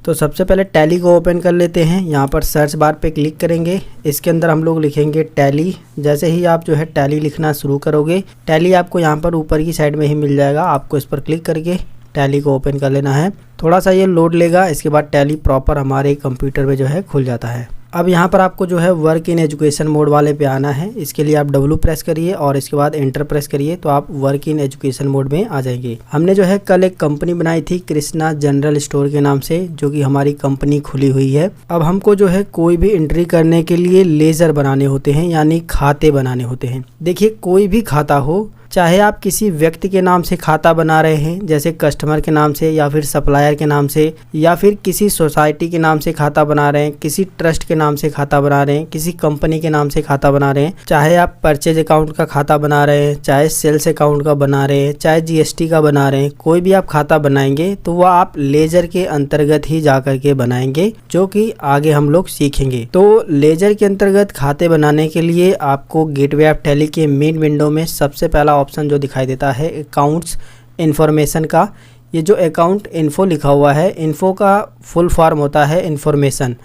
तो सबसे पहले टैली को ओपन कर लेते हैं। यहाँ पर सर्च बार पे क्लिक करेंगे, इसके अंदर हम लोग लिखेंगे टैली। जैसे ही आप जो है टैली लिखना शुरू करोगे, टैली आपको यहाँ पर ऊपर की साइड में ही मिल जाएगा। आपको इस पर क्लिक करके टैली को ओपन कर लेना है। थोड़ा सा ये लोड लेगा, इसके बाद टैली प्रॉपर हमारे कंप्यूटर में जो है खुल जाता है। अब यहाँ पर आपको जो है वर्क इन एजुकेशन मोड वाले पे आना है। इसके लिए आप W प्रेस करिए और इसके बाद एंटर प्रेस करिए, तो आप वर्क इन एजुकेशन मोड में आ जाएंगे। हमने जो है कल एक कंपनी बनाई थी कृष्णा जनरल स्टोर के नाम से, जो कि हमारी कंपनी खुली हुई है। अब हमको जो है कोई भी एंट्री करने के लिए लेजर बनाने होते हैं, यानी खाते बनाने होते हैं। देखिए, कोई भी खाता हो, चाहे आप किसी व्यक्ति के नाम से खाता बना रहे हैं, जैसे कस्टमर के नाम से या फिर सप्लायर के नाम से, या फिर किसी सोसाइटी के नाम से खाता बना रहे हैं, किसी ट्रस्ट के नाम से खाता बना रहे हैं, किसी कंपनी के नाम से खाता बना रहे हैं, चाहे आप परचेज अकाउंट का खाता बना रहे हैं, चाहे सेल्स अकाउंट का बना रहे हैं, चाहे GST का बना रहे हैं, कोई भी आप खाता बनाएंगे तो वह आप लेजर के अंतर्गत ही जा करके बनाएंगे, जो कि आगे हम लोग सीखेंगे। तो लेजर के अंतर्गत खाते बनाने के लिए आपको गेटवे ऑफ टैली के मेन विंडो में सबसे पहला ऑप्शन जो दिखाई देता है अकाउंट्स इन्फॉर्मेशन का। ये जो अकाउंट इन्फो लिखा हुआ है, इन्फो का फुल फॉर्म होता है इन्फॉर्मेशन।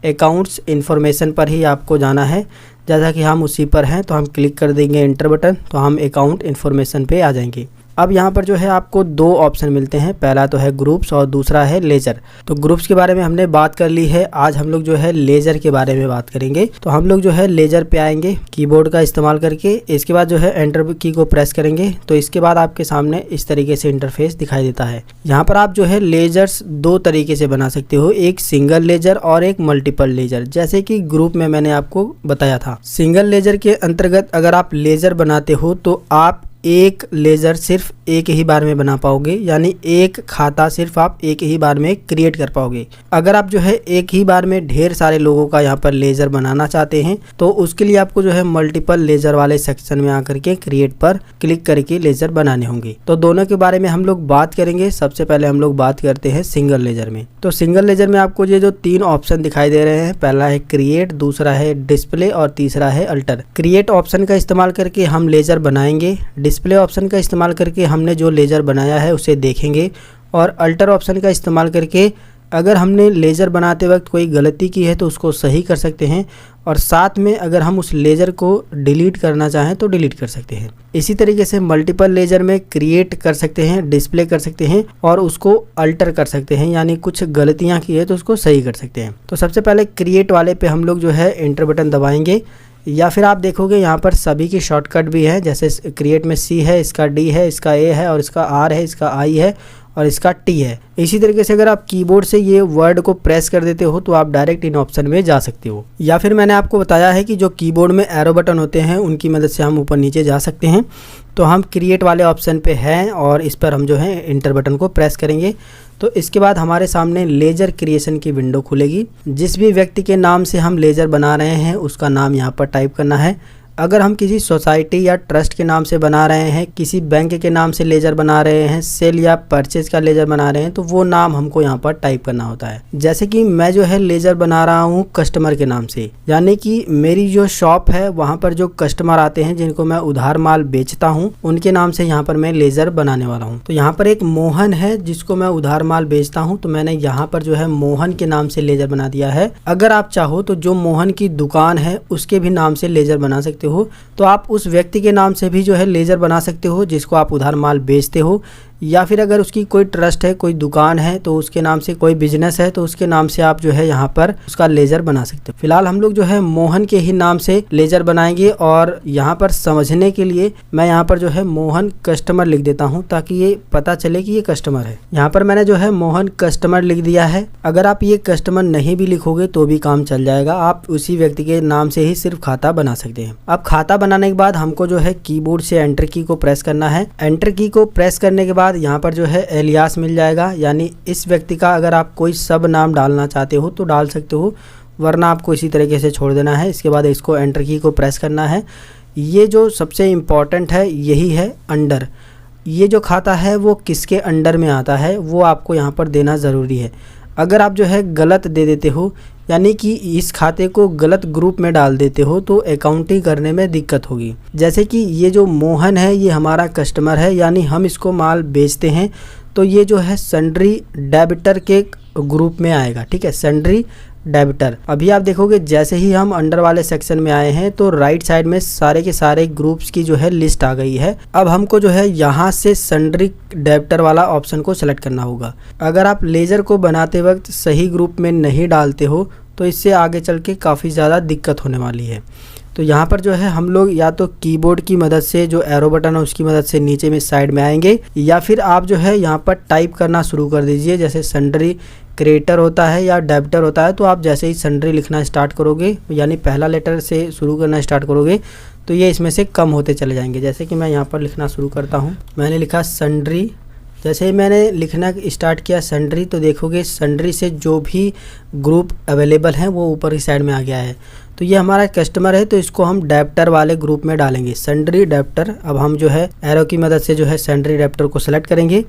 अकाउंट्स इन्फॉर्मेशन पर ही आपको जाना है। जैसा कि हम उसी पर हैं, तो हम क्लिक कर देंगे एंटर बटन, तो हम अकाउंट इन्फॉर्मेशन पे आ जाएंगे। अब यहाँ पर जो है आपको दो ऑप्शन मिलते हैं, पहला तो है ग्रुप्स और दूसरा है लेजर। तो ग्रुप्स के बारे में हमने बात कर ली है, आज हम लोग जो है लेजर के बारे में बात करेंगे। तो हम लोग जो है लेजर पे आएंगे कीबोर्ड का इस्तेमाल करके। इसके बाद जो है एंटर की को प्रेस करेंगे, तो इसके बाद आपके सामने इस तरीके से इंटरफेस दिखाई देता है। यहाँ पर आप जो है लेजर्स दो तरीके से बना सकते हो, एक सिंगल लेजर और एक मल्टीपल लेजर। जैसे कि ग्रुप में मैंने आपको बताया था, सिंगल लेजर के अंतर्गत अगर आप लेजर बनाते हो तो आप एक लेजर सिर्फ एक ही बार में बना पाओगे, यानी एक खाता सिर्फ आप एक ही बार में क्रिएट कर पाओगे। अगर आप जो है एक ही बार में ढेर सारे लोगों का यहाँ पर लेजर बनाना चाहते हैं, तो उसके लिए आपको जो है मल्टीपल लेजर वाले सेक्शन में आकर के क्रिएट पर क्लिक करके लेजर बनाने होंगे। तो दोनों के बारे में हम लोग बात करेंगे। सबसे पहले हम लोग बात करते हैं सिंगल लेजर में। तो सिंगल लेजर में आपको ये जो तीन ऑप्शन दिखाई दे रहे हैं, पहला है क्रिएट, दूसरा है डिस्प्ले और तीसरा है अल्टर। क्रिएट ऑप्शन का इस्तेमाल करके हम लेजर बनाएंगे, डिस्प्ले ऑप्शन का इस्तेमाल करके हमने जो लेजर बनाया है उसे देखेंगे, और अल्टर ऑप्शन का इस्तेमाल करके अगर हमने लेजर बनाते वक्त कोई गलती की है तो उसको सही कर सकते हैं, और साथ में अगर हम उस लेजर को डिलीट करना चाहें तो डिलीट कर सकते हैं। इसी तरीके से मल्टीपल लेजर में क्रिएट कर सकते हैं, डिस्प्ले कर सकते हैं और उसको अल्टर कर सकते हैं, यानी कुछ गलतियाँ की है तो उसको सही कर सकते हैं। तो सबसे पहले क्रिएट वाले पे हम लोग जो है एंटर बटन दबाएंगे, या फिर आप देखोगे यहाँ पर सभी की शॉर्टकट भी है। जैसे क्रिएट में C है, इसका D है, इसका A है और इसका R है, इसका I है और इसका T है। इसी तरीके से अगर आप कीबोर्ड से ये वर्ड को प्रेस कर देते हो तो आप डायरेक्ट इन ऑप्शन में जा सकते हो, या फिर मैंने आपको बताया है कि जो कीबोर्ड में एरो बटन होते हैं उनकी मदद से हम ऊपर नीचे जा सकते हैं। तो हम क्रिएट वाले ऑप्शन पे हैं और इस पर हम जो है इंटर बटन को प्रेस करेंगे, तो इसके बाद हमारे सामने लेजर क्रिएशन की विंडो खुलेगी। जिस भी व्यक्ति के नाम से हम लेजर बना रहे हैं उसका नाम यहाँ पर टाइप करना है। अगर हम किसी सोसाइटी या ट्रस्ट के नाम से बना रहे हैं, किसी बैंक के नाम से लेजर बना रहे हैं, सेल या परचेज का लेजर बना रहे हैं, तो वो नाम हमको यहाँ पर टाइप करना होता है। जैसे कि मैं जो है लेजर बना रहा हूँ कस्टमर के नाम से, यानी कि मेरी जो शॉप है वहाँ पर जो कस्टमर आते हैं जिनको मैं उधार माल बेचता हूँ, उनके नाम से यहाँ पर मैं लेजर बनाने वाला हूँ। तो यहाँ पर एक मोहन है जिसको मैं उधार माल बेचता हूँ, तो मैंने यहाँ पर जो है मोहन के नाम से लेजर बना दिया है। अगर आप चाहो तो जो मोहन की दुकान है उसके भी नाम से लेजर बना सकते हो, तो आप उस व्यक्ति के नाम से भी जो है लेजर बना सकते हो जिसको आप उधार माल बेचते हो, या फिर अगर उसकी कोई ट्रस्ट है, कोई दुकान है, तो उसके नाम से कोई बिजनेस है तो उसके नाम से आप जो है यहाँ पर उसका लेजर बना सकते हो। फिलहाल हम लोग जो है मोहन के ही नाम से लेजर बनाएंगे, और यहाँ पर समझने के लिए मैं यहाँ पर जो है मोहन कस्टमर लिख देता हूँ ताकि ये पता चले कि ये कस्टमर है। यहाँ पर मैंने जो है मोहन कस्टमर लिख दिया है। अगर आप ये कस्टमर नहीं भी लिखोगे तो भी काम चल जाएगा, आप उसी व्यक्ति के नाम से ही सिर्फ खाता बना सकते हैं। अब खाता बनाने के बाद हमको जो है कीबोर्ड से एंटर की को प्रेस करना है। एंटर की को प्रेस करने के बाद यहाँ पर जो है एलियास मिल जाएगा, यानी इस व्यक्ति का अगर आप कोई सब नाम डालना चाहते हो तो डाल सकते हो, वरना आपको इसी तरीके से छोड़ देना है। इसके बाद इसको एंटर की को प्रेस करना है। ये जो सबसे इम्पॉर्टेंट है यही है अंडर। ये जो खाता है वो किसके अंडर में आता है वो आपको यहाँ पर देना ज़रूरी है। अगर आप जो है गलत दे देते हो, यानी कि इस खाते को गलत ग्रुप में डाल देते हो, तो अकाउंटिंग करने में दिक्कत होगी। जैसे कि ये जो मोहन है ये हमारा कस्टमर है, यानी हम इसको माल बेचते हैं, तो ये जो है सन्ड्री डेबिटर के ग्रुप में आएगा, ठीक है, सन्ड्री डेबिटर। अभी आप देखोगे जैसे ही हम अंडर वाले सेक्शन में आए हैं तो राइट साइड में सारे के सारे ग्रुप्स की जो है लिस्ट आ गई है। अब हमको जो है यहाँ से सन्ड्री डेबिटर वाला ऑप्शन को सिलेक्ट करना होगा। अगर आप लेजर को बनाते वक्त सही ग्रुप में नहीं डालते हो तो इससे आगे चल के काफ़ी ज़्यादा दिक्कत होने वाली है। तो यहाँ पर जो है हम लोग या तो कीबोर्ड की मदद से, जो एरो बटन है उसकी मदद से नीचे में साइड में आएंगे, या फिर आप जो है यहाँ पर टाइप करना शुरू कर दीजिए। जैसे सन्ड्री क्रिएटर होता है या डेबिटर होता है, तो आप जैसे ही सन्ड्री लिखना स्टार्ट करोगे, यानी पहला लेटर से शुरू करना स्टार्ट करोगे, तो ये इसमें से कम होते चले जाएंगे। जैसे कि मैं यहाँ पर लिखना शुरू करता हूँ, मैंने लिखा सन्ड्री। जैसे ही मैंने लिखना स्टार्ट किया सन्ड्री, तो देखोगे सन्ड्री से जो भी ग्रुप अवेलेबल हैं वो ऊपर की साइड में आ गया है। तो ये हमारा कस्टमर है, तो इसको हम डेबिटर वाले ग्रुप में डालेंगे, सन्ड्री डेबिटर। अब हम जो है एरो की मदद से जो है सन्ड्री डेबिटर को सेलेक्ट करेंगे।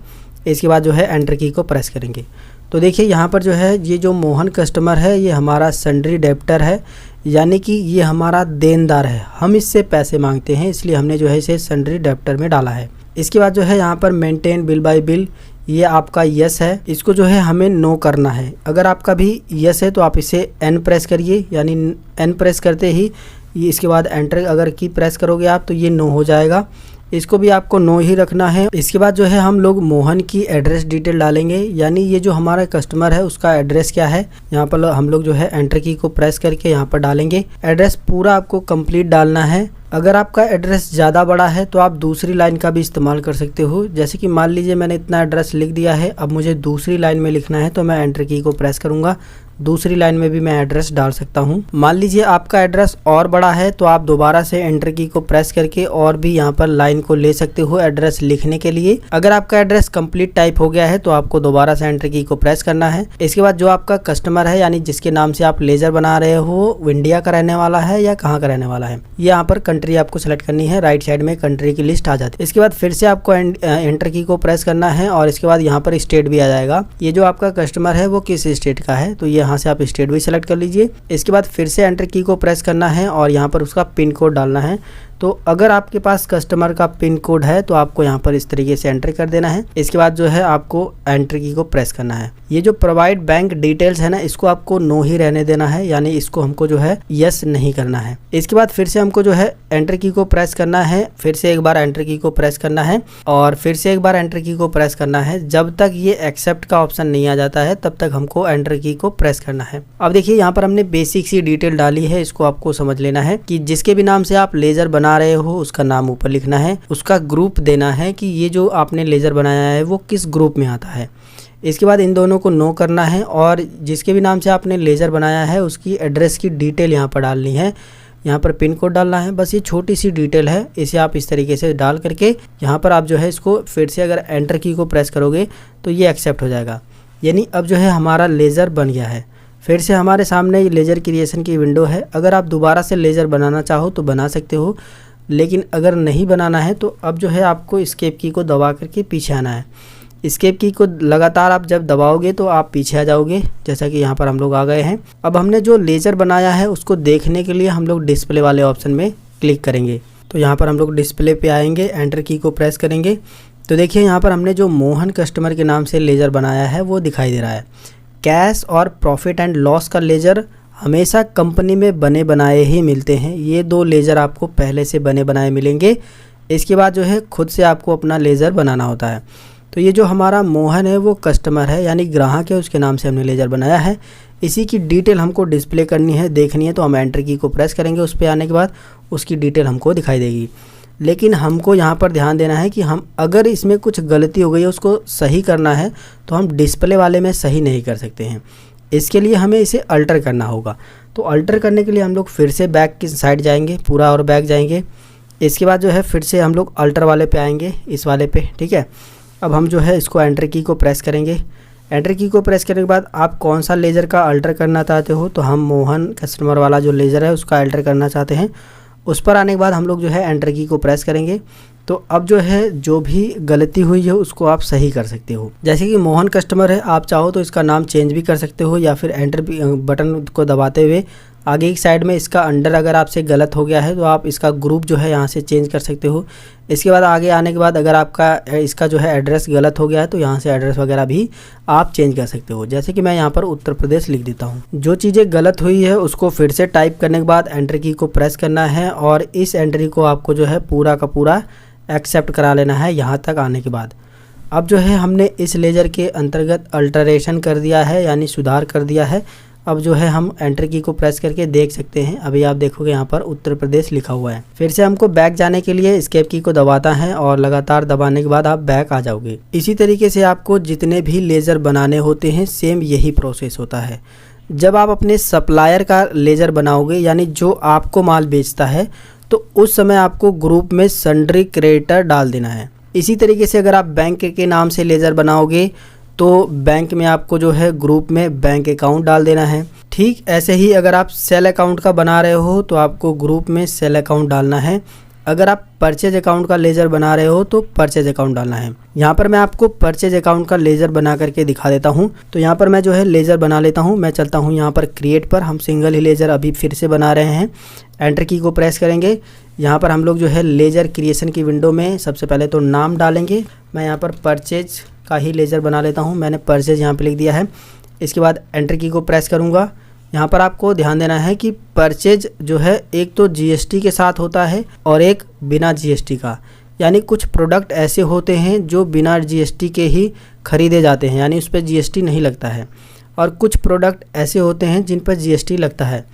इसके बाद जो है एंटर की को प्रेस करेंगे। तो देखिए यहाँ पर जो है ये जो मोहन कस्टमर है ये हमारा सन्ड्री डेबिटर है, यानी कि ये हमारा देनदार है, हम इससे पैसे मांगते हैं, इसलिए हमने जो है इसे सन्ड्री डेबिटर में डाला है। इसके बाद जो है यहाँ पर मेंटेन बिल बाय बिल, ये आपका यस है, इसको जो है हमें नो करना है। अगर आपका भी यस है तो आप इसे एन प्रेस करिए, यानी एन प्रेस करते ही ये इसके बाद एंटर अगर की प्रेस करोगे आप तो ये नो हो जाएगा। इसको भी आपको नो ही रखना है। इसके बाद जो है हम लोग मोहन की एड्रेस डिटेल डालेंगे, यानी ये जो हमारा कस्टमर है उसका एड्रेस क्या है। यहाँ पर हम लोग जो है एंटर की को प्रेस करके यहाँ पर डालेंगे। एड्रेस पूरा आपको कंप्लीट डालना है। अगर आपका एड्रेस ज़्यादा बड़ा है तो आप दूसरी लाइन का भी इस्तेमाल कर सकते हो। जैसे कि मान लीजिए मैंने इतना एड्रेस लिख दिया है, अब मुझे दूसरी लाइन में लिखना है तो मैं एंटर की को प्रेस करूँगा, दूसरी लाइन में भी मैं एड्रेस डाल सकता हूँ। मान लीजिए आपका एड्रेस और बड़ा है तो आप दोबारा से एंटर की को प्रेस करके और भी यहाँ पर लाइन को ले सकते हो एड्रेस लिखने के लिए। अगर आपका एड्रेस कंप्लीट टाइप हो गया है तो आपको दोबारा से एंटर की को प्रेस करना है। इसके बाद जो आपका कस्टमर है, यानी जिसके नाम से आप लेजर बना रहे हो, वो इंडिया का रहने वाला है या कहाँ का रहने वाला है, ये यहाँ पर कंट्री आपको सेलेक्ट करनी है। राइट साइड में कंट्री की लिस्ट आ जाती है। इसके बाद फिर से आपको एंटर की को प्रेस करना है और इसके बाद यहाँ पर स्टेट भी आ जाएगा। ये जो आपका कस्टमर है वो किस स्टेट का है, तो यहाँ से आप स्टेट भी सेलेक्ट कर लीजिए। इसके बाद फिर से एंटर की को प्रेस करना है और यहाँ पर उसका पिन कोड डालना है। तो अगर आपके पास कस्टमर का पिन कोड है तो आपको यहाँ पर इस तरीके से एंटर कर देना है। इसके बाद जो है आपको एंटर की को प्रेस करना है। ये जो प्रोवाइड बैंक डिटेल्स है ना, इसको आपको नो ही रहने देना है, यानी इसको हमको जो है यस नहीं करना है। इसके बाद फिर से हमको जो है एंटर की को प्रेस करना है, फिर से एक बार एंटर की को प्रेस करना है और फिर से एक बार एंटर की को प्रेस करना है। जब तक ये एक्सेप्ट का ऑप्शन नहीं आ जाता है तब तक हमको एंटर की को प्रेस करना है। अब देखिए यहाँ पर हमने बेसिक सी डिटेल डाली है, इसको आपको समझ लेना है कि जिसके भी नाम से आप लेजर बना रहे हो उसका नाम ऊपर लिखना है, उसका ग्रुप देना है कि ये जो आपने लेजर बनाया है वो किस ग्रुप में आता है। इसके बाद इन दोनों को नो करना है और जिसके भी नाम से आपने लेजर बनाया है उसकी एड्रेस की डिटेल यहाँ पर डालनी है। यहाँ पर पिन कोड डालना है, बस ये छोटी सी डिटेल है, इसे आप इस तरीके से डाल करके यहाँ पर आप जो है इसको फिर से अगर एंटर की को प्रेस करोगे तो ये एक्सेप्ट हो जाएगा। यानी अब जो है हमारा लेज़र बन गया है। फिर से हमारे सामने ये लेज़र क्रिएशन की विंडो है। अगर आप दोबारा से लेज़र बनाना चाहो तो बना सकते हो, लेकिन अगर नहीं बनाना है तो अब जो है आपको एस्केप की को दबा करके पीछे आना है। एस्केप की को लगातार आप जब दबाओगे तो आप पीछे आ जाओगे, जैसा कि यहाँ पर हम लोग आ गए हैं। अब हमने जो लेज़र बनाया है उसको देखने के लिए हम लोग डिस्प्ले वाले ऑप्शन में क्लिक करेंगे। तो यहाँ पर हम लोग डिस्प्ले पे आएंगे, एंटर की को प्रेस करेंगे। तो देखिए यहाँ पर हमने जो मोहन कस्टमर के नाम से लेज़र बनाया है वो दिखाई दे रहा है। कैश और प्रॉफिट एंड लॉस का लेज़र हमेशा कंपनी में बने बनाए ही मिलते हैं। ये दो लेज़र आपको पहले से बने बनाए मिलेंगे। इसके बाद जो है खुद से आपको अपना लेज़र बनाना होता है। तो ये जो हमारा मोहन है वो कस्टमर है, यानी ग्राहक है, उसके नाम से हमने लेज़र बनाया है। इसी की डिटेल हमको डिस्प्ले करनी है, देखनी है, तो हम एंटर की को प्रेस करेंगे। उस पर आने के बाद उसकी डिटेल हमको दिखाई देगी। लेकिन हमको यहाँ पर ध्यान देना है कि हम अगर इसमें कुछ गलती हो गई है उसको सही करना है तो हम डिस्प्ले वाले में सही नहीं कर सकते हैं। इसके लिए हमें इसे अल्टर करना होगा। तो अल्टर करने के लिए हम लोग फिर से बैक की साइड जाएंगे, पूरा और बैक जाएंगे। इसके बाद जो है फिर से हम लोग अल्टर वाले पे आएंगे, इस वाले पे, ठीक है। अब हम जो है इसको एंटर की को प्रेस करेंगे। एंटर की को प्रेस करने के बाद आप कौन सा लेज़र का अल्टर करना चाहते हो, तो हम मोहन कस्टमर वाला जो लेज़र है उसका अल्टर करना चाहते हैं। उस पर आने के बाद हम लोग जो है एंटर की को प्रेस करेंगे। तो अब जो है जो भी गलती हुई है उसको आप सही कर सकते हो। जैसे कि मोहन कस्टमर है, आप चाहो तो इसका नाम चेंज भी कर सकते हो या फिर एंटर बटन को दबाते हुए आगे की साइड में इसका अंडर अगर आपसे गलत हो गया है तो आप इसका ग्रुप जो है यहाँ से चेंज कर सकते हो। इसके बाद आगे आने के बाद अगर आपका इसका जो है एड्रेस गलत हो गया है तो यहाँ से एड्रेस वगैरह भी आप चेंज कर सकते हो। जैसे कि मैं यहाँ पर उत्तर प्रदेश लिख देता हूँ। जो चीज़ें गलत हुई है उसको फिर से टाइप करने के बाद एंटर की को प्रेस करना है और इस एंट्री को आपको जो है पूरा का पूरा एक्सेप्ट करा लेना है यहाँ तक आने के बाद। अब जो है हमने इस लेज़र के अंतर्गत अल्टरेशन कर दिया है, यानी सुधार कर दिया है। अब जो है हम एंटर की को प्रेस करके देख सकते हैं, अभी आप देखोगे यहाँ पर उत्तर प्रदेश लिखा हुआ है। फिर से हमको बैक जाने के लिए एस्केप की को दबाता है और लगातार दबाने के बाद आप बैक आ जाओगे। इसी तरीके से आपको जितने भी लेज़र बनाने होते हैं सेम यही प्रोसेस होता है। जब आप अपने सप्लायर का लेज़र बनाओगे, यानी जो आपको माल बेचता है, तो उस समय आपको ग्रुप में सन्ड्री क्रेडिटर डाल देना है। इसी तरीके से अगर आप बैंक के नाम से लेज़र बनाओगे तो बैंक में आपको जो है ग्रुप में बैंक अकाउंट डाल देना है। ठीक ऐसे ही अगर आप सेल अकाउंट का बना रहे हो तो आपको ग्रुप में सेल अकाउंट डालना है। अगर आप परचेज अकाउंट का लेज़र बना रहे हो तो परचेज अकाउंट डालना है। यहाँ पर मैं आपको परचेज अकाउंट का लेज़र बना करके दिखा देता हूँ। तो यहाँ पर मैं जो है लेज़र बना लेता हूँ। मैं चलता हूँ यहाँ पर क्रिएट पर। हम सिंगल ही लेज़र अभी फिर से बना रहे हैं। एंटर की को प्रेस करेंगे। यहाँ पर हम लोग जो है लेज़र क्रिएशन की विंडो में सबसे पहले तो नाम डालेंगे। मैं यहाँ पर परचेज का ही लेज़र बना लेता हूँ। मैंने परचेज यहाँ पर लिख दिया है। इसके बाद एंटर की को प्रेस करूँगा। यहाँ पर आपको ध्यान देना है कि परचेज जो है एक तो जीएसटी के साथ होता है और एक बिना जीएसटी का। यानी कुछ प्रोडक्ट ऐसे होते हैं जो बिना जीएसटी के ही खरीदे जाते हैं, यानी उस पर जीएसटी नहीं लगता है, और कुछ प्रोडक्ट ऐसे होते हैं जिन पर जीएसटी लगता है।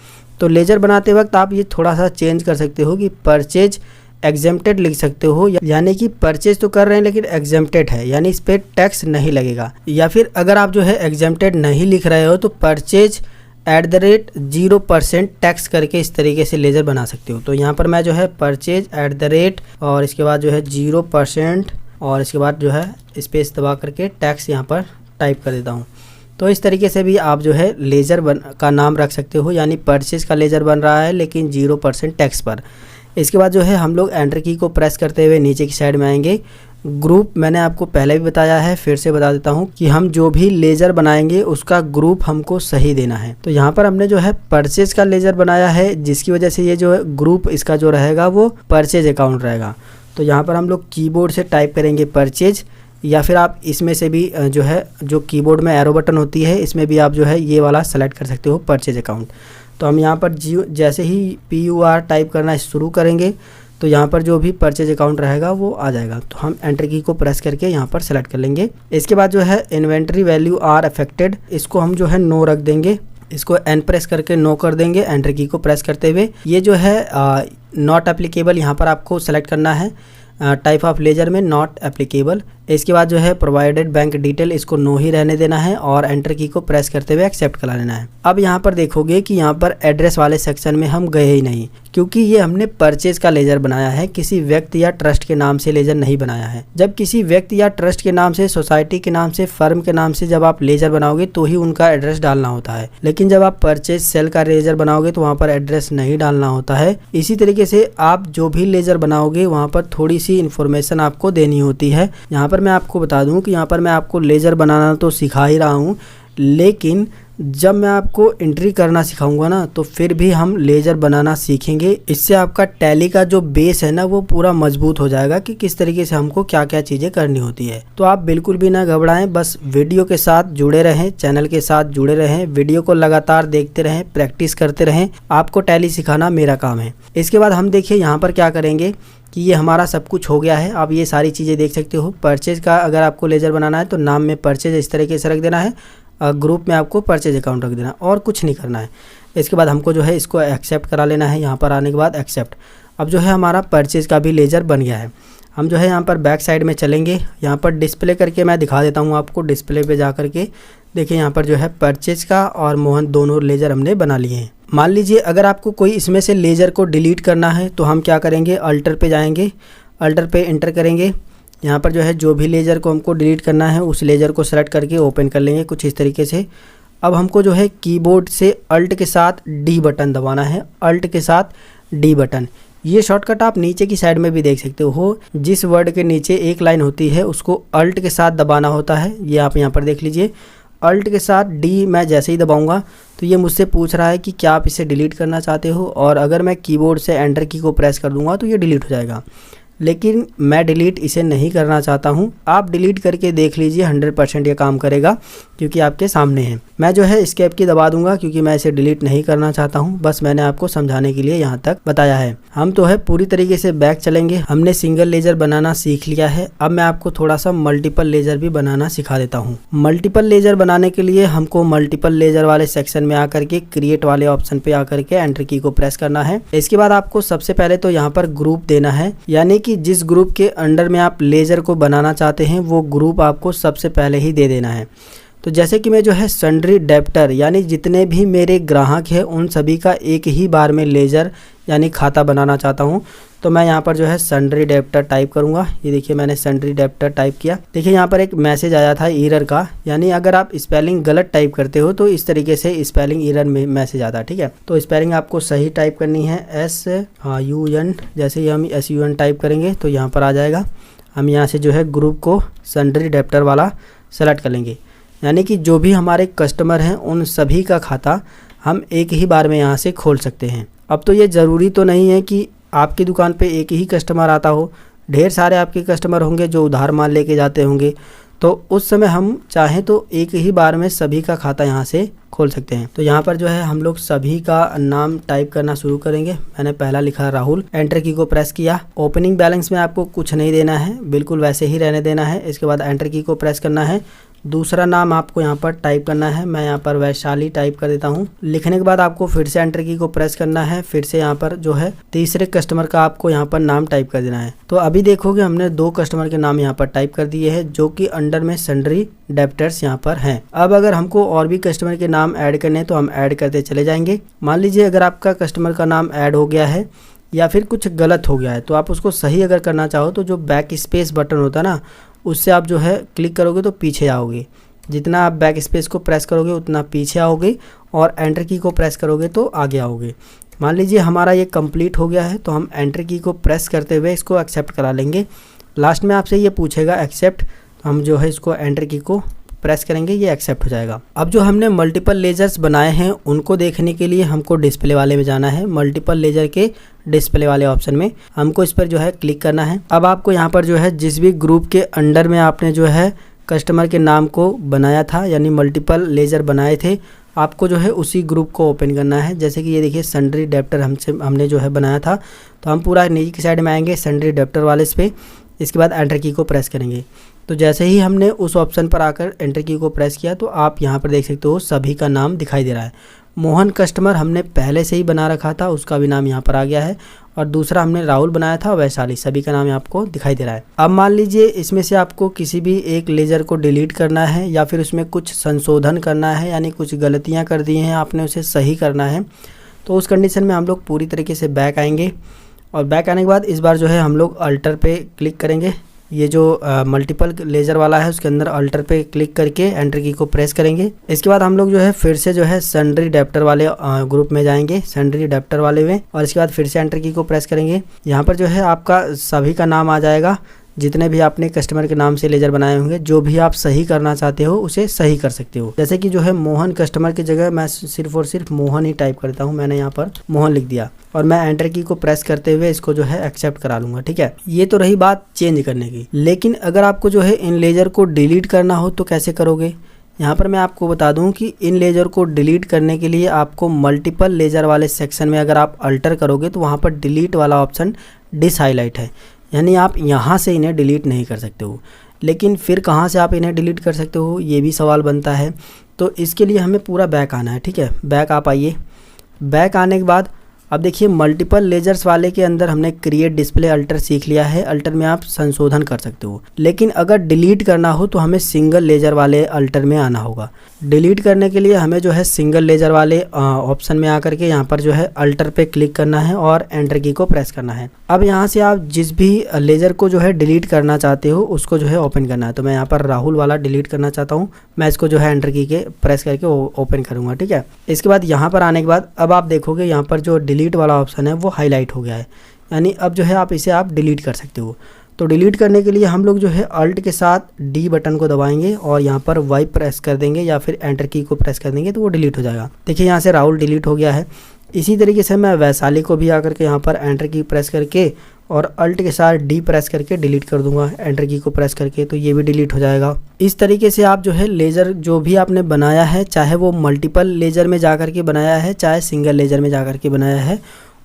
तो लेज़र बनाते वक्त आप ये थोड़ा सा चेंज कर सकते हो कि परचेज एग्जेम्प्टेड लिख सकते हो, यानी कि परचेज तो कर रहे हैं लेकिन एग्जेम्प्टेड है, यानी इस पर टैक्स नहीं लगेगा। या फिर अगर आप जो है एग्जेम्प्टेड नहीं लिख रहे हो तो परचेज @0% टैक्स करके इस तरीके से लेज़र बना सकते हो। तो यहाँ पर मैं जो है परचेज @ और इसके बाद जो है 0% और इसके बाद जो है स्पेस दबा करके टैक्स यहाँ पर टाइप कर देता हूँ। तो इस तरीके से भी आप जो है लेज़र का नाम रख सकते हो, यानी परचेज का लेज़र बन रहा है लेकिन 0% टैक्स पर। इसके बाद जो है हम लोग एंटर की को प्रेस करते हुए नीचे की साइड में आएंगे। ग्रुप मैंने आपको पहले भी बताया है, फिर से बता देता हूँ कि हम जो भी लेज़र बनाएंगे उसका ग्रुप हमको सही देना है। तो यहाँ पर हमने जो है परचेज का लेज़र बनाया है, जिसकी वजह से ये जो है ग्रुप इसका जो रहेगा वो परचेज अकाउंट रहेगा। तो यहाँ पर हम लोग कीबोर्ड से टाइप करेंगे परचेज, या फिर आप इसमें से भी जो है जो कीबोर्ड में एरो बटन होती है इसमें भी आप जो है ये वाला सेलेक्ट कर सकते हो परचेज अकाउंट। तो हम यहाँ पर जैसे ही PUR टाइप करना शुरू करेंगे तो यहाँ पर जो भी परचेज अकाउंट रहेगा वो आ जाएगा। तो हम एंटर की को प्रेस करके यहाँ पर सेलेक्ट कर लेंगे। इसके बाद जो है इन्वेंट्री वैल्यू आर अफेक्टेड, इसको हम जो है नो रख देंगे। इसको एन प्रेस करके नो कर देंगे एंटर की को प्रेस करते हुए। ये जो है नॉट एप्लीकेबल यहाँ पर आपको सेलेक्ट करना है, टाइप ऑफ लेज़र में नॉट एप्लीकेबल। इसके बाद जो है प्रोवाइडेड बैंक डिटेल, इसको नो ही रहने देना है और एंटर की को प्रेस करते हुए एक्सेप्ट करा लेना है। अब यहाँ पर देखोगे कि यहाँ पर एड्रेस वाले सेक्शन में हम गए ही नहीं, क्योंकि ये हमने परचेज का लेज़र बनाया है, किसी व्यक्ति या ट्रस्ट के नाम से लेज़र नहीं बनाया है। जब किसी व्यक्ति या ट्रस्ट के नाम से, सोसाइटी के नाम से, फर्म के नाम से जब आप लेज़र बनाओगे तो ही उनका एड्रेस डालना होता है, लेकिन जब आप परचेज सेल का लेज़र बनाओगे तो वहाँ पर एड्रेस नहीं डालना होता है। इसी तरीके से आप जो भी लेज़र बनाओगे वहाँ पर थोड़ी सी इन्फॉर्मेशन आपको देनी होती है। यहाँ पर मैं आपको बता दूं कि यहाँ पर मैं आपको लेज़र बनाना तो सिखा ही रहा हूँ, लेकिन जब मैं आपको एंट्री करना सिखाऊंगा ना तो फिर भी हम लेज़र बनाना सीखेंगे। इससे आपका टैली का जो बेस है ना वो पूरा मजबूत हो जाएगा कि किस तरीके से हमको क्या क्या चीज़ें करनी होती है। तो आप बिल्कुल भी ना घबराएं, बस वीडियो के साथ जुड़े रहें, चैनल के साथ जुड़े रहें, वीडियो को लगातार देखते रहें, प्रैक्टिस करते रहें। आपको टैली सिखाना मेरा काम है। इसके बाद हम देखिए यहाँ पर क्या करेंगे कि ये हमारा सब कुछ हो गया है। आप ये सारी चीज़ें देख सकते हो। परचेज का अगर आपको लेज़र बनाना है तो नाम में परचेज इस तरीके से रख देना है, ग्रुप में आपको परचेज अकाउंट रख देना, और कुछ नहीं करना है। इसके बाद हमको जो है इसको एक्सेप्ट करा लेना है। यहाँ पर आने के बाद एक्सेप्ट। अब जो है हमारा परचेज का भी लेज़र बन गया है। हम जो है यहाँ पर बैक साइड में चलेंगे। यहाँ पर डिस्प्ले करके मैं दिखा देता हूँ आपको। डिस्प्ले पे जा करके देखिए यहाँ पर जो है परचेज का और मोहन दोनों लेज़र हमने बना लिए हैं। मान लीजिए अगर आपको कोई इसमें से लेज़र को डिलीट करना है तो हम क्या करेंगे, अल्टर पे जाएंगे, अल्टर पे एंटर करेंगे। यहाँ पर जो है जो भी लेज़र को हमको डिलीट करना है उस लेज़र को सेलेक्ट करके ओपन कर लेंगे कुछ इस तरीके से। अब हमको जो है कीबोर्ड से अल्ट के साथ डी बटन दबाना है, अल्ट के साथ डी बटन। ये शॉर्टकट आप नीचे की साइड में भी देख सकते हो। जिस वर्ड के नीचे एक लाइन होती है उसको अल्ट के साथ दबाना होता है, ये आप यहाँ पर देख लीजिए। अल्ट के साथ डी मैं जैसे ही दबाऊंगा तो ये मुझसे पूछ रहा है कि क्या आप इसे डिलीट करना चाहते हो, और अगर मैं कीबोर्ड से एंटर की को प्रेस कर दूंगा तो ये डिलीट हो जाएगा। लेकिन मैं डिलीट इसे नहीं करना चाहता हूँ। आप डिलीट करके देख लीजिए, 100% ये काम करेगा क्योंकि आपके सामने है। मैं जो है एस्केप की दबा दूंगा क्योंकि मैं इसे डिलीट नहीं करना चाहता हूँ, बस मैंने आपको समझाने के लिए यहाँ तक बताया है। हम तो है पूरी तरीके से बैक चलेंगे। हमने सिंगल लेजर बनाना सीख लिया है। अब मैं आपको थोड़ा सा मल्टीपल लेजर भी बनाना सिखा देता हूँ। मल्टीपल लेजर बनाने के लिए हमको मल्टीपल लेजर वाले सेक्शन में आकर के क्रिएट वाले ऑप्शन पे आकर के एंटर की को प्रेस करना है। इसके बाद आपको सबसे पहले तो यहाँ पर ग्रुप देना है, यानी कि जिस ग्रुप के अंडर में आप लेजर को बनाना चाहते हैं वो ग्रुप आपको सबसे पहले ही दे देना है। तो जैसे कि मैं जो है सन्ड्री डेप्टर यानी जितने भी मेरे ग्राहक हैं उन सभी का एक ही बार में लेजर यानी खाता बनाना चाहता हूं, तो मैं यहाँ पर जो है सन्ड्री डेप्टर टाइप करूँगा। ये देखिए मैंने सन्ड्री डेप्टर टाइप किया। देखिए यहाँ पर एक मैसेज आया था एरर का, यानी अगर आप स्पेलिंग गलत टाइप करते हो तो इस तरीके से स्पेलिंग एरर में मैसेज आता है। ठीक है, तो स्पेलिंग आपको सही टाइप करनी है, SUN। जैसे ही हम SUN टाइप करेंगे तो यहाँ पर आ जाएगा। हम यहाँ से जो है ग्रुप को सन्ड्री डेप्टर वाला सेलेक्ट कर लेंगे, यानी कि जो भी हमारे कस्टमर हैं उन सभी का खाता हम एक ही बार में यहाँ से खोल सकते हैं। अब तो ये ज़रूरी तो नहीं है कि आपकी दुकान पे एक ही कस्टमर आता हो, ढेर सारे आपके कस्टमर होंगे जो उधार माल लेके जाते होंगे, तो उस समय हम चाहें तो एक ही बार में सभी का खाता यहाँ से खोल सकते हैं। तो यहाँ पर जो है हम लोग सभी का नाम टाइप करना शुरू करेंगे। मैंने पहला लिखा राहुल, एंटर की को प्रेस किया। ओपनिंग बैलेंस में आपको कुछ नहीं देना है, बिल्कुल वैसे ही रहने देना है। इसके बाद एंटर की को प्रेस करना है। दूसरा नाम आपको यहाँ पर टाइप करना है। मैं यहाँ पर वैशाली टाइप कर देता हूँ। लिखने के बाद आपको फिर से एंटर की को प्रेस करना है। फिर से यहाँ पर जो है तीसरे कस्टमर का आपको यहाँ पर नाम टाइप कर देना है। तो अभी देखोगे हमने 2 कस्टमर के नाम यहाँ पर टाइप कर दिए हैं जो कि अंडर में सन्ड्री डेप्टर्स यहाँ पर हैं। अब अगर हमको और भी कस्टमर के नाम ऐड करने हैं तो हम ऐड करते चले जाएंगे। मान लीजिए अगर आपका कस्टमर का नाम ऐड हो गया है या फिर कुछ गलत हो गया है तो आप उसको सही अगर करना चाहो तो जो बैक स्पेस बटन होता है ना, उससे आप जो है क्लिक करोगे तो पीछे आओगे। जितना आप बैक स्पेस को प्रेस करोगे उतना पीछे आओगे, और एंटर की को प्रेस करोगे तो आगे आओगे। मान लीजिए हमारा ये कंप्लीट हो गया है तो हम एंटर की को प्रेस करते हुए इसको एक्सेप्ट करा लेंगे। लास्ट में आपसे ये पूछेगा एक्सेप्ट, तो हम जो है इसको एंटर की को प्रेस करेंगे, ये एक्सेप्ट हो जाएगा। अब जो हमने मल्टीपल लेजर्स बनाए हैं उनको देखने के लिए हमको डिस्प्ले वाले में जाना है। मल्टीपल लेजर के डिस्प्ले वाले ऑप्शन में हमको इस पर जो है क्लिक करना है। अब आपको यहाँ पर जो है जिस भी ग्रुप के अंडर में आपने जो है कस्टमर के नाम को बनाया था यानी मल्टीपल लेजर बनाए थे, आपको जो है उसी ग्रुप को ओपन करना है। जैसे कि ये देखिए सन्ड्री डेप्टर हमने जो है बनाया था, तो हम पूरा नीचे की साइड में आएंगे सन्ड्री डेप्टर वाले इस पर। इसके बाद एंटर की को प्रेस करेंगे। तो जैसे ही हमने उस ऑप्शन पर आकर एंटर की को प्रेस किया तो आप यहाँ पर देख सकते हो सभी का नाम दिखाई दे रहा है। मोहन कस्टमर हमने पहले से ही बना रखा था, उसका भी नाम यहाँ पर आ गया है, और दूसरा हमने राहुल बनाया था, वैशाली, सभी का नाम आपको दिखाई दे रहा है। अब मान लीजिए इसमें से आपको किसी भी एक लेजर को डिलीट करना है या फिर उसमें कुछ संशोधन करना है, यानी कुछ गलतियाँ कर दी हैं आपने, उसे सही करना है। तो उस कंडीशन में हम लोग पूरी तरीके से बैक आएंगे, और बैक आने के बाद इस बार जो है हम लोग अल्टर पे क्लिक करेंगे। ये जो मल्टीपल लेजर वाला है उसके अंदर अल्टर पे क्लिक करके एंटर की को प्रेस करेंगे। इसके बाद हम लोग जो है फिर से जो है सन्ड्री डेप्टर वाले ग्रुप में जाएंगे, सन्ड्री डेप्टर वाले में, और इसके बाद फिर से एंटर की को प्रेस करेंगे। यहाँ पर जो है आपका सभी का नाम आ जाएगा, जितने भी आपने कस्टमर के नाम से लेजर बनाए होंगे। जो भी आप सही करना चाहते हो उसे सही कर सकते हो। जैसे कि जो है मोहन कस्टमर की जगह मैं सिर्फ और सिर्फ मोहन ही टाइप करता हूँ। मैंने यहाँ पर मोहन लिख दिया और मैं एंटर की को प्रेस करते हुए इसको जो है एक्सेप्ट करा लूंगा। ठीक है, ये तो रही बात चेंज करने की। लेकिन अगर आपको जो है इन लेजर को डिलीट करना हो तो कैसे करोगे? यहाँ पर मैं आपको बता दूं कि इन लेजर को डिलीट करने के लिए आपको मल्टीपल लेजर वाले सेक्शन में अगर आप अल्टर करोगे तो वहाँ पर डिलीट वाला ऑप्शन डिस हाईलाइट है, यानी आप यहाँ से इन्हें डिलीट नहीं कर सकते हो। लेकिन फिर कहाँ से आप इन्हें डिलीट कर सकते हो, ये भी सवाल बनता है। तो इसके लिए हमें पूरा बैक आना है। ठीक है, बैक आप आइए। बैक आने के बाद अब देखिए मल्टीपल लेजर्स वाले के अंदर हमने क्रिएट डिस्प्ले अल्टर सीख लिया है। अल्टर में आप संशोधन कर सकते हो, लेकिन अगर डिलीट करना हो तो हमें सिंगल लेजर वाले अल्टर में आना होगा। डिलीट करने के लिए हमें जो है सिंगल लेजर वाले ऑप्शन में आकर के यहाँ पर जो है अल्टर पे क्लिक करना है और एंटर की को प्रेस करना है। अब यहाँ से आप जिस भी लेजर को जो है डिलीट करना चाहते हो उसको जो है ओपन करना है। तो मैं यहाँ पर राहुल वाला डिलीट करना चाहता हूँ, मैं इसको जो है एंटर की के प्रेस करके ओपन करूँगा। ठीक है, इसके बाद यहाँ पर आने के बाद अब आप देखोगे यहाँ पर जो डिलीट वाला ऑप्शन है वो हाईलाइट हो गया है, यानी अब जो है आप इसे डिलीट कर सकते हो। तो डिलीट करने के लिए हम लोग जो है अल्ट के साथ डी बटन को दबाएंगे और यहाँ पर वाई प्रेस कर देंगे या फिर एंटर की को प्रेस कर देंगे तो वो डिलीट हो जाएगा। देखिए यहाँ से राहुल डिलीट हो गया है। इसी तरीके से मैं वैशाली को भी आकर के यहाँ पर एंटर की प्रेस करके और अल्ट के साथ डी प्रेस करके डिलीट कर दूंगा, एंटर की को प्रेस करके, तो ये भी डिलीट हो जाएगा। इस तरीके से आप जो है लेज़र जो भी आपने बनाया है, चाहे वो मल्टीपल लेज़र में जा कर के बनाया है चाहे सिंगल लेज़र में जा कर के बनाया है,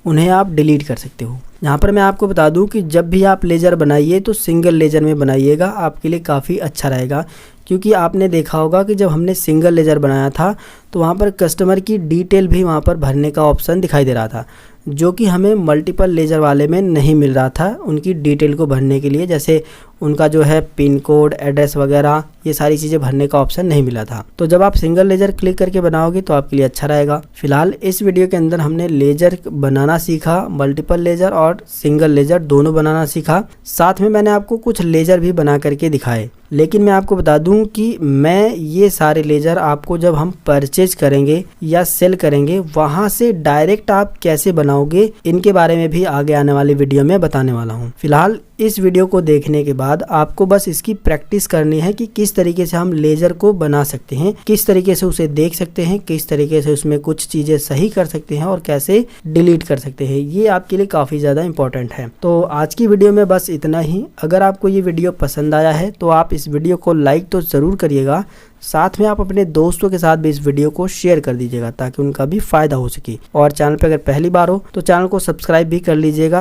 उन्हें आप डिलीट कर सकते हो। यहाँ पर मैं आपको बता दूं कि जब भी आप लेज़र बनाइए तो सिंगल लेज़र में बनाइएगा, आपके लिए काफ़ी अच्छा रहेगा। क्योंकि आपने देखा होगा कि जब हमने सिंगल लेज़र बनाया था तो वहाँ पर कस्टमर की डिटेल भी वहाँ पर भरने का ऑप्शन दिखाई दे रहा था, जो कि हमें मल्टीपल लेज़र वाले में नहीं मिल रहा था उनकी डिटेल को भरने के लिए। जैसे उनका जो है पिन कोड, एड्रेस वगैरह, ये सारी चीज़ें भरने का ऑप्शन नहीं मिला था। तो जब आप सिंगल लेज़र क्लिक करके बनाओगे तो आपके लिए अच्छा रहेगा। फिलहाल इस वीडियो के अंदर हमने लेज़र बनाना सीखा, मल्टीपल लेज़र और सिंगल लेज़र दोनों बनाना सीखा। साथ में मैंने आपको कुछ लेज़र भी बना करके दिखाए। लेकिन मैं आपको बता दूं कि मैं ये सारे लेज़र आपको जब हम परचेज करेंगे या सेल करेंगे वहाँ से डायरेक्ट आप कैसे बनाओगे, इनके बारे में भी आगे आने वाली वीडियो में बताने वाला हूँ। फिलहाल इस वीडियो को देखने के बाद आपको बस इसकी प्रैक्टिस करनी है कि किस तरीके से हम लेज़र को बना सकते हैं, किस तरीके से उसे देख सकते हैं, किस तरीके से उसमें कुछ चीज़ें सही कर सकते हैं और कैसे डिलीट कर सकते हैं। ये आपके लिए काफ़ी ज़्यादा इंपॉर्टेंट है। तो आज की वीडियो में बस इतना ही। अगर आपको ये वीडियो पसंद आया है तो आप इस वीडियो को लाइक तो ज़रूर करिएगा, साथ में आप अपने दोस्तों के साथ भी इस वीडियो को शेयर कर दीजिएगा ताकि उनका भी फ़ायदा हो सके। और चैनल पर अगर पहली बार हो तो चैनल को सब्सक्राइब भी कर लीजिएगा।